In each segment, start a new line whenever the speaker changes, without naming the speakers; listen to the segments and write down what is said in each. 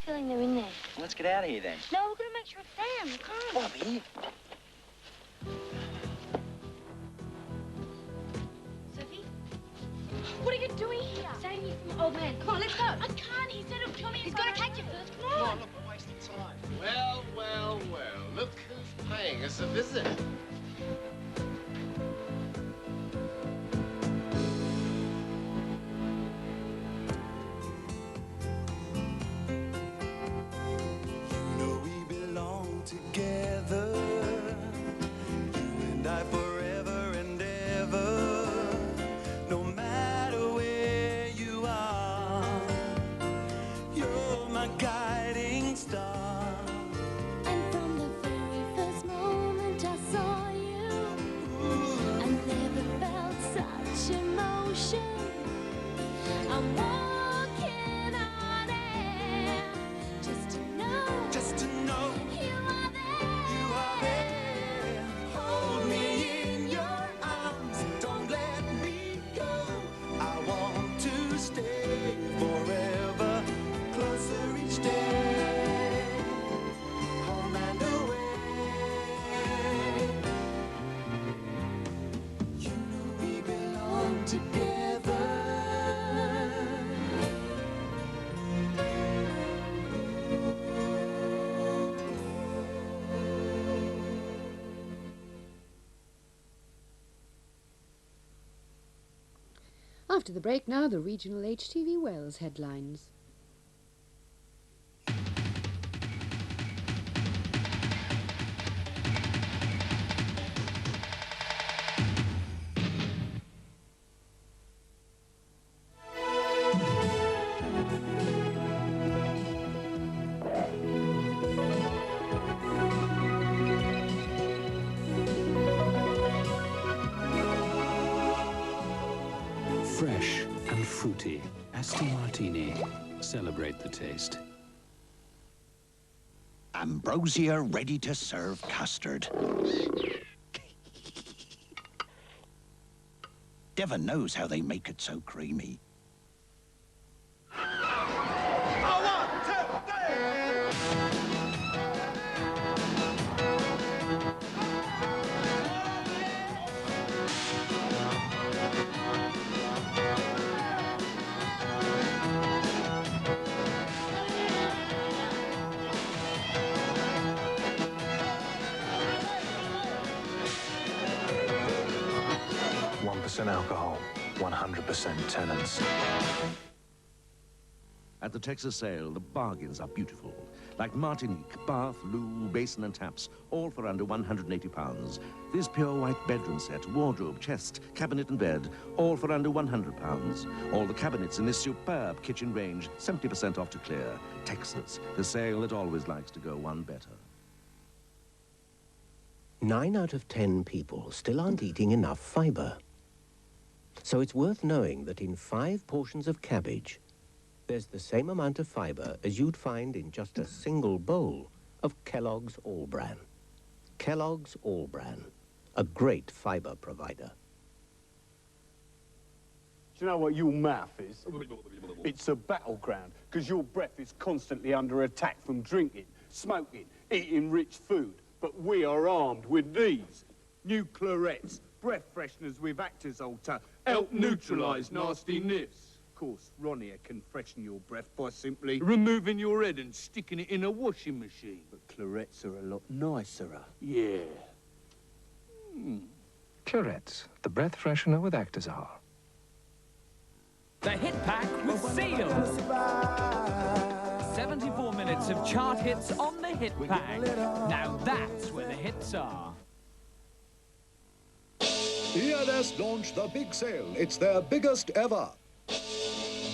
feeling they're in there.
Well, let's get out of here then.
No, we're going to make sure it's them. Come on.
Bobby!
Sophie? What are you doing here? Saving you from old man. Come on, let's go. I can't. He said he'll kill me. He's got to catch you first. Come on.
Come on, look, we're wasting time. Well, well, well. Look who's paying us a visit.
Together, you and I forever and ever, no matter where you are, you're my guiding star.
And from the very first moment I saw you, I never felt such emotion. I'm walking on air, just to know you are there. Hold me in your arms, don't let me go. I want to stay forever, closer each day, home and away. You know we belong together.
After the break now, the regional HTV Wales headlines.
Fresh and fruity, Martini. Celebrate the taste.
Ambrosia ready to serve custard. Devon knows how they make it so creamy.
Alcohol, 100% Tennent's.
At the Texas sale, the bargains are beautiful. Like Martini, bath, loo, basin and taps, all for under £180. This pure white bedroom set, wardrobe, chest, cabinet and bed, all for under £100. All the cabinets in this superb kitchen range, 70% off to clear. Texas, the sale that always likes to go one better.
9 out of 10 people still aren't eating enough fibre. So it's worth knowing that in 5 portions of cabbage, there's the same amount of fibre as you'd find in just a single bowl of Kellogg's All-Bran. Kellogg's All-Bran, a great fibre provider.
Do you know what your mouth is? It's a battleground, because your breath is constantly under attack from drinking, smoking, eating rich food. But we are armed with these. New Clorets, breath fresheners with actazole to help neutralise nasty sniffs. Of course, Ronnie can freshen your breath by simply removing your head and sticking it in a washing machine. But Clorets are a lot nicer. Yeah.
Clorets, the breath freshener with actazole.
The hit pack with Seal. 74 minutes of chart hits on the hit pack. Now that's where the hits are.
ELS launched the big sale. It's their biggest ever.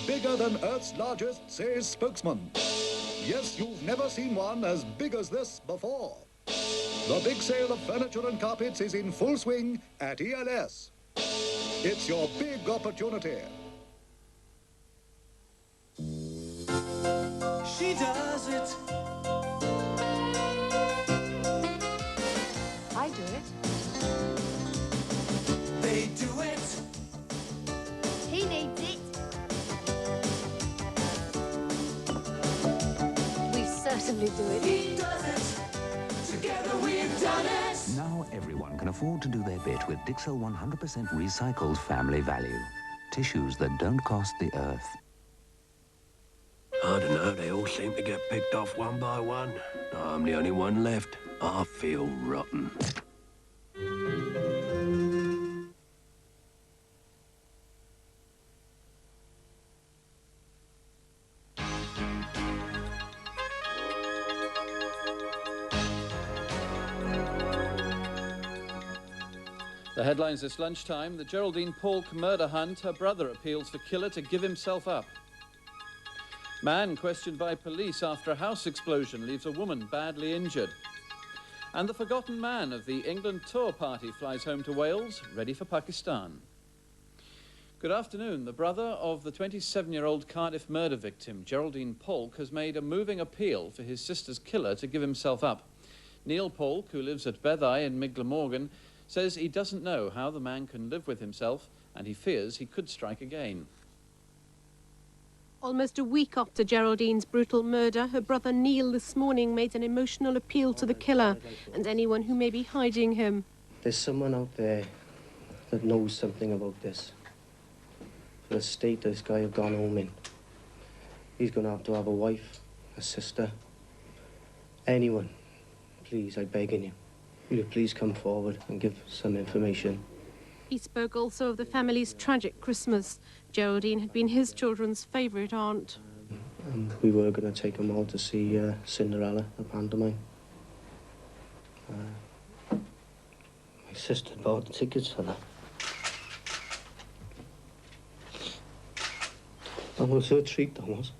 Bigger than Earth's largest, says spokesman. Yes, you've never seen one as big as this before. The big sale of furniture and carpets is in full swing at ELS. It's your big opportunity.
She does it.
I do it.
They do it.
He needs it.
certainly do it.
He does it. Together we've done it.
Now everyone can afford to do their bit with Dixcel 100% recycled family value. Tissues that don't cost the earth.
I don't know, they all seem to get picked off one by one. I'm the only one left. I feel rotten.
The headlines this lunchtime: the Geraldine Polk murder hunt. Her brother appeals for killer to give himself up. Man questioned by police after a house explosion leaves a woman badly injured. And the forgotten man of the England tour party flies home to Wales, ready for Pakistan. Good afternoon. The brother of the 27-year-old Cardiff murder victim, Geraldine Polk, has made a moving appeal for his sister's killer to give himself up. Neil Polk, who lives at Beddau in Glamorgan, says he doesn't know how the man can live with himself, and he fears he could strike again.
Almost a week after Geraldine's brutal murder, her brother Neil this morning made an emotional appeal to the killer and anyone who may be hiding him.
There's someone out there that knows something about this. For the state this guy have gone home in. He's going to have a wife, a sister. Anyone, please, I'm begging you. Will you please come forward and give some information?
He spoke also of the family's tragic Christmas. Geraldine had been his children's favourite aunt.
We were going to take them all to see Cinderella, the pantomime. My sister bought the tickets for that. That was her treat, that was.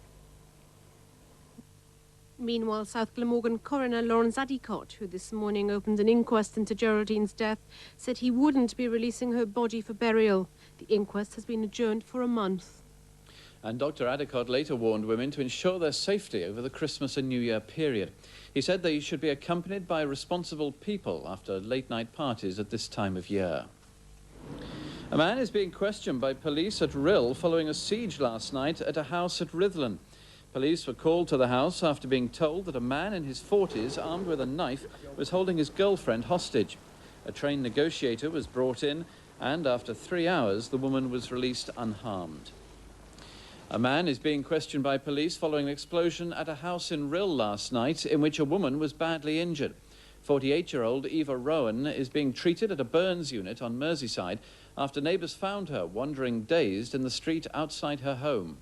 Meanwhile, South Glamorgan coroner Lawrence Adicott, who this morning opened an inquest into Geraldine's death, said he wouldn't be releasing her body for burial. The inquest has been adjourned for a month.
And Dr. Adicott later warned women to ensure their safety over the Christmas and New Year period. He said they should be accompanied by responsible people after late-night parties at this time of year. A man is being questioned by police at Rhyl following a siege last night at a house at Rhythlin. Police were called to the house after being told that a man in his 40s, armed with a knife, was holding his girlfriend hostage. A trained negotiator was brought in, and after 3 hours, the woman was released unharmed. A man is being questioned by police following an explosion at a house in Rhyl last night in which a woman was badly injured. 48-year-old Eva Rowan is being treated at a burns unit on Merseyside after neighbours found her wandering dazed in the street outside her home.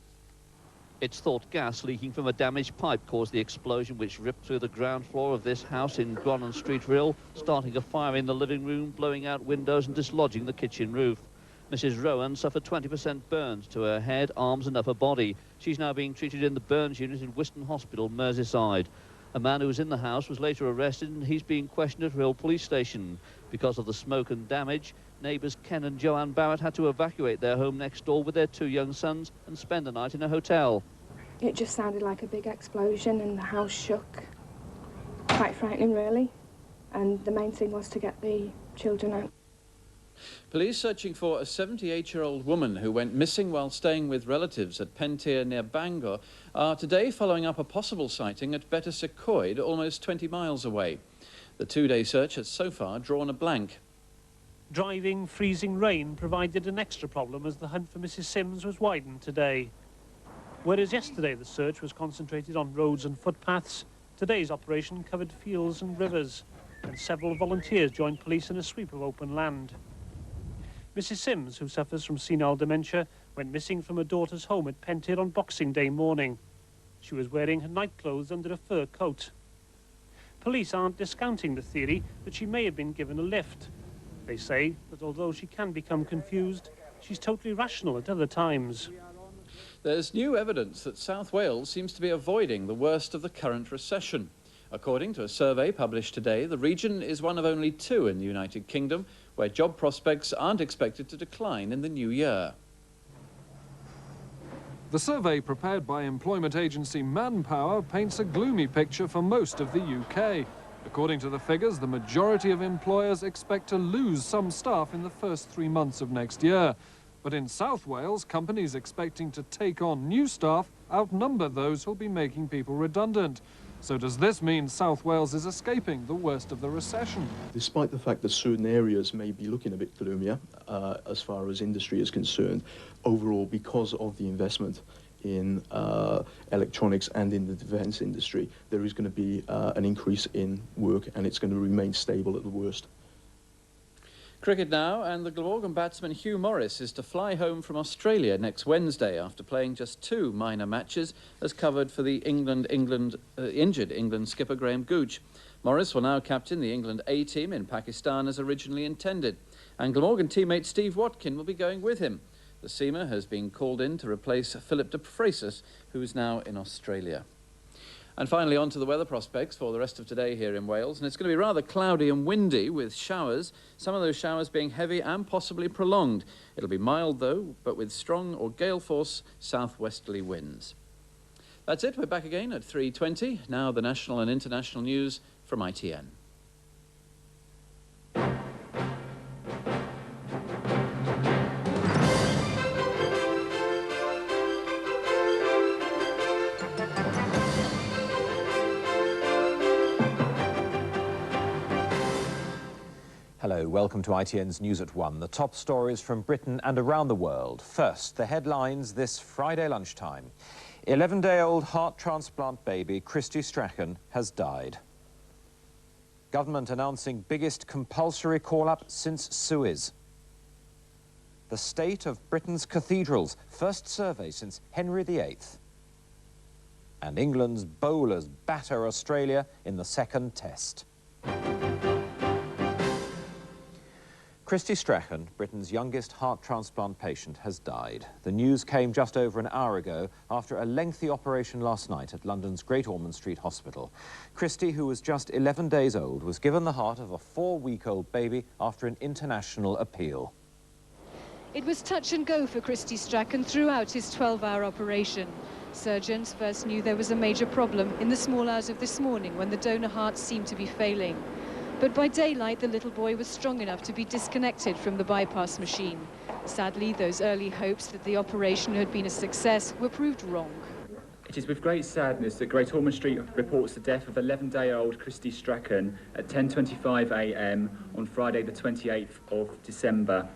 It's thought gas leaking from a damaged pipe caused the explosion, which ripped through the ground floor of this house in Gronan Street, Rhyl, starting a fire in the living room, blowing out windows and dislodging the kitchen roof. Mrs. Rowan suffered 20% burns to her head, arms and upper body. She's now being treated in the burns unit in Wiston Hospital, Merseyside. A man who was in the house was later arrested and he's being questioned at Rhyl Police Station. Because of the smoke and damage, neighbours Ken and Joanne Barrett had to evacuate their home next door with their 2 young sons and spend the night in a hotel.
It just sounded like a big explosion and the house shook. Quite frightening, really. And the main thing was to get the children out.
Police searching for a 78-year-old woman who went missing while staying with relatives at Pentir near Bangor are today following up a possible sighting at Betws y Coed, almost 20 miles away. The 2-day search has so far drawn a blank.
Driving, freezing rain provided an extra problem as the hunt for Mrs. Sims was widened today. Whereas yesterday the search was concentrated on roads and footpaths, today's operation covered fields and rivers, and several volunteers joined police in a sweep of open land. Mrs. Sims, who suffers from senile dementia, went missing from her daughter's home at Pentir on Boxing Day morning. She was wearing her night clothes under a fur coat. Police aren't discounting the theory that she may have been given a lift. They say that although she can become confused, she's totally rational at other times.
There's new evidence that South Wales seems to be avoiding the worst of the current recession. According to a survey published today, the region is one of only 2 in the United Kingdom where job prospects aren't expected to decline in the new year.
The survey prepared by employment agency Manpower paints a gloomy picture for most of the UK. According to the figures, the majority of employers expect to lose some staff in the first 3 months of next year. But in South Wales, companies expecting to take on new staff outnumber those who'll be making people redundant. So does this mean South Wales is escaping the worst of the recession?
Despite the fact that certain areas may be looking a bit gloomier as far as industry is concerned, overall, because of the investment in electronics and in the defence industry, there is going to be an increase in work, and it's going to remain stable at the worst.
Cricket now, and the Glamorgan batsman Hugh Morris is to fly home from Australia next Wednesday after playing just 2 minor matches as covered for the injured England skipper Graham Gooch. Morris will now captain the England A team in Pakistan as originally intended, and Glamorgan teammate Steve Watkin will be going with him. The seamer has been called in to replace Philip de Freitas, who is now in Australia. And finally, on to the weather prospects for the rest of today here in Wales. And it's going to be rather cloudy and windy with showers, some of those showers being heavy and possibly prolonged. It'll be mild, though, but with strong or gale force southwesterly winds. That's it. We're back again at 3:20. Now the national and international news from ITN.
Hello, welcome to ITN's News at One. The top stories from Britain and around the world. First, the headlines this Friday lunchtime. 11-day-old heart transplant baby Christie Strachan has died. Government announcing biggest compulsory call-up since Suez. The state of Britain's cathedrals, first survey since Henry VIII. And England's bowlers batter Australia in the second test. Christie Strachan, Britain's youngest heart transplant patient, has died. The news came just over an hour ago after a lengthy operation last night at London's Great Ormond Street Hospital. Christie, who was just 11 days old, was given the heart of a 4-week-old baby after an international appeal.
It was touch and go for Christie Strachan throughout his 12-hour operation. Surgeons first knew there was a major problem in the small hours of this morning when the donor heart seemed to be failing. But by daylight, the little boy was strong enough to be disconnected from the bypass machine. Sadly, those early hopes that the operation had been a success were proved wrong.
It is with great sadness that Great Ormond Street reports the death of 11-day-old Christie Strachan at 10:25 a.m. on Friday the 28th of December.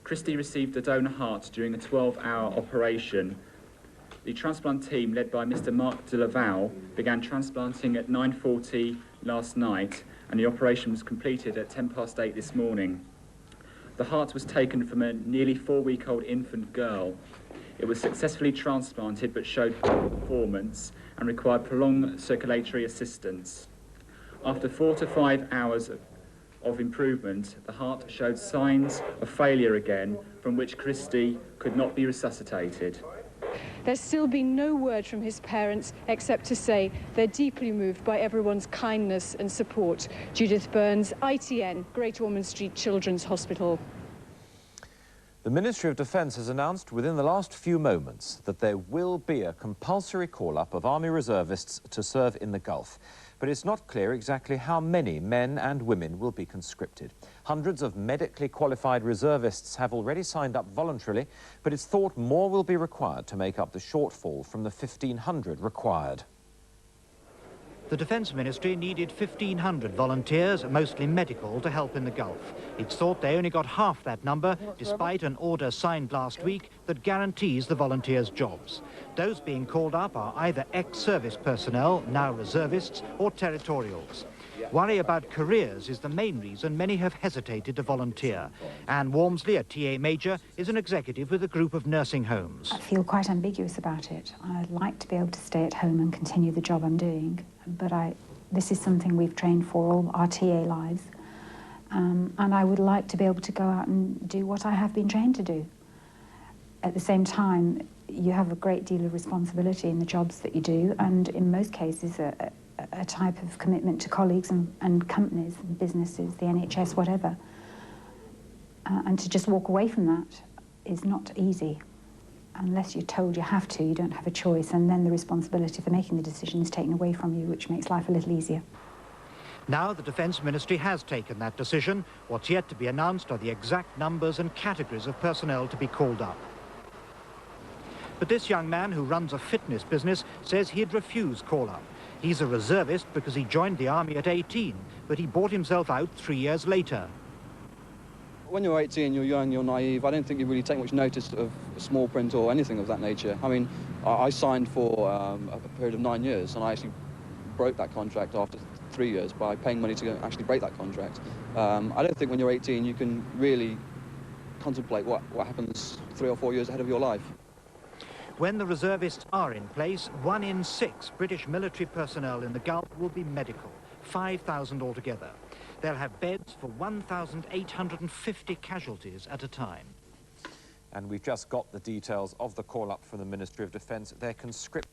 Christie received a donor heart during a 12-hour operation. The transplant team, led by Mr. Mark de Laval, began transplanting at 9:40 last night, and the operation was completed at 8:10 this morning. The heart was taken from a nearly 4-week-old infant girl. It was successfully transplanted but showed poor performance and required prolonged circulatory assistance. After 4 to 5 hours of improvement, the heart showed signs of failure again, from which Christie could not be resuscitated.
There's still been no word from his parents except to say they're deeply moved by everyone's kindness and support. Judith Burns, ITN, Great Ormond Street Children's Hospital.
The Ministry of Defence has announced within the last few moments that there will be a compulsory call-up of Army reservists to serve in the Gulf. But it's not clear exactly how many men and women will be conscripted. Hundreds of medically qualified reservists have already signed up voluntarily, but it's thought more will be required to make up the shortfall from the 1,500 required.
The Defence Ministry needed 1,500 volunteers, mostly medical, to help in the Gulf. It's thought they only got half that number, despite an order signed last week that guarantees the volunteers' jobs. Those being called up are either ex-service personnel, now reservists, or territorials. Worry about careers is the main reason many have hesitated to volunteer. Anne Walmsley, a TA Major, is an executive with a group of nursing homes.
I feel quite ambiguous about it. I'd like to be able to stay at home and continue the job I'm doing, but this is something we've trained for all our TA lives, and I would like to be able to go out and do what I have been trained to do. At the same time, you have a great deal of responsibility in the jobs that you do, and in most cases a type of commitment to colleagues and companies and businesses, the NHS, whatever. And to just walk away from that is not easy. Unless you're told you have to, you don't have a choice, and then the responsibility for making the decision is taken away from you, which makes life a little easier.
Now the Defence Ministry has taken that decision. What's yet to be announced are the exact numbers and categories of personnel to be called up. But this young man who runs a fitness business says he'd refuse call-up. He's a reservist because he joined the army at 18, but he bought himself out 3 years later.
When you're 18, you're young, you're naive. I don't think you really take much notice of small print or anything of that nature. I mean, I signed for a period of 9 years, and I actually broke that contract after 3 years by paying money to actually break that contract. I don't think when you're 18 you can really contemplate what happens 3 or 4 years ahead of your life.
When the reservists are in place, 1 in 6 British military personnel in the Gulf will be medical, 5,000 altogether. They'll have beds for 1,850 casualties at a time.
And we've just got the details of the call-up from the Ministry of Defence. They're conscripted